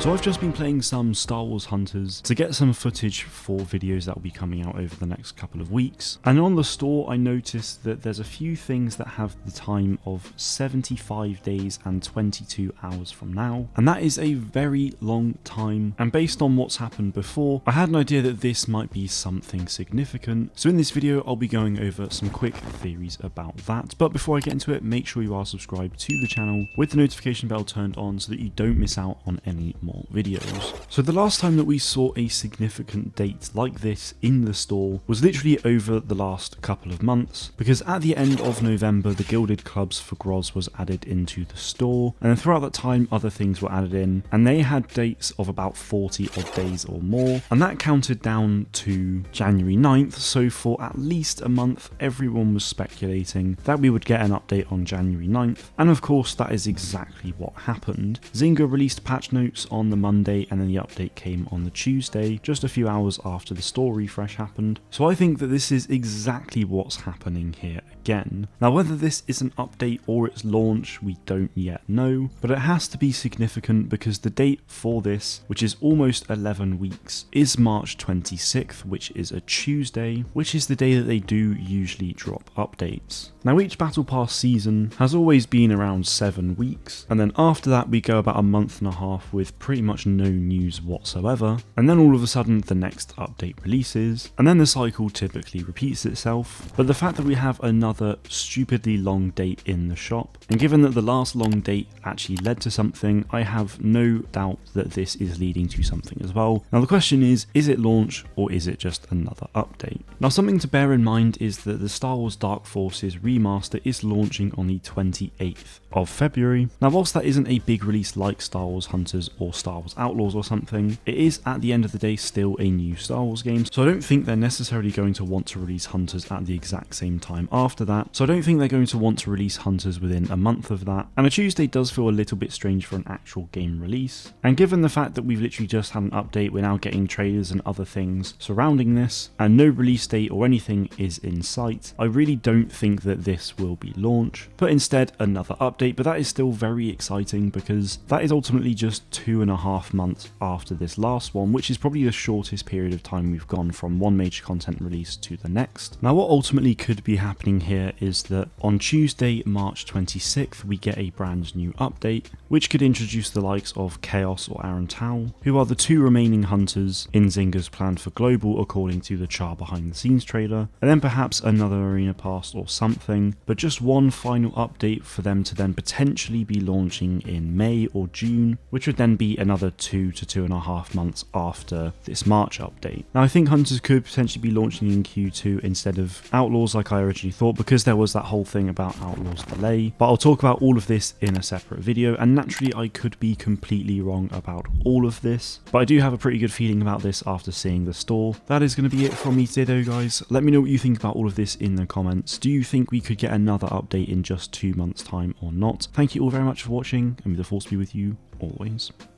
So I've just been playing some Star Wars Hunters to get some footage for videos that will be coming out over the next couple of weeks. And on the store I noticed that there's a few things that have the time of 75 days and 22 hours from now. And that is a very long time. And based on what's happened before, I had an idea that this might be something significant. So in this video I'll be going over some quick theories about that. But before I get into it, make sure you are subscribed to the channel with the notification bell turned on so that you don't miss out on any more videos. So the last time that we saw a significant date like this in the store was literally over the last couple of months, because at the end of November the Gilded Clubs for Groz was added into the store, and then throughout that time other things were added in, and they had dates of about 40 odd days or more, and that counted down to January 9th, so for at least a month everyone was speculating that we would get an update on January 9th, and of course that is exactly what happened. Zynga released patch notes on the Monday, and then the update came on the Tuesday, just a few hours after the store refresh happened. So I think that this is exactly what's happening here again. Now whether this is an update or its launch, we don't yet know, but it has to be significant because the date for this, which is almost 11 weeks, is March 26th, which is a Tuesday, which is the day that they do usually drop updates. Now each Battle Pass season has always been around 7 weeks, and then after that we go about a month and a half with pretty much no news whatsoever, and then all of a sudden the next update releases, and then the cycle typically repeats itself. But the fact that we have another stupidly long date in the shop, and given that the last long date actually led to something, I have no doubt that this is leading to something as well. Now the question is it launch or is it just another update? Now something to bear in mind is that the Star Wars Dark Forces remaster is launching on the 28th of February. Now whilst that isn't a big release like Star Wars Hunters or Star Wars Outlaws or something, it is at the end of the day still a new Star Wars game, so I don't think they're necessarily going to want to release Hunters at the exact same time after that, so I don't think they're going to want to release Hunters within a month of that, and a Tuesday does feel a little bit strange for an actual game release. And given the fact that we've literally just had an update, we're now getting trailers and other things surrounding this, and no release date or anything is in sight, I really don't think that this will be launch, but instead another update. But that is still very exciting because that is ultimately just 2.5 months after this last one, which is probably the shortest period of time we've gone from one major content release to the next. Now what ultimately could be happening here is that on Tuesday, March 26th, we get a brand new update, which could introduce the likes of Chaos or Aaron Tao, who are the two remaining hunters in Zynga's plan for global according to the Char behind the scenes trailer, and then perhaps another arena pass or something, but just one final update for them to then potentially be launching in May or June, which would then be another 2 to 2.5 months after this March update. Now I think Hunters could potentially be launching in Q2 instead of Outlaws like I originally thought, because there was that whole thing about Outlaws delay, but I'll talk about all of this in a separate video, and naturally I could be completely wrong about all of this, but I do have a pretty good feeling about this after seeing the store. That is going to be it from me today though, guys. Let me know what you think about all of this in the comments. Do you think we could get another update in just 2 months time or not? Thank you all very much for watching, and may the force be with you always.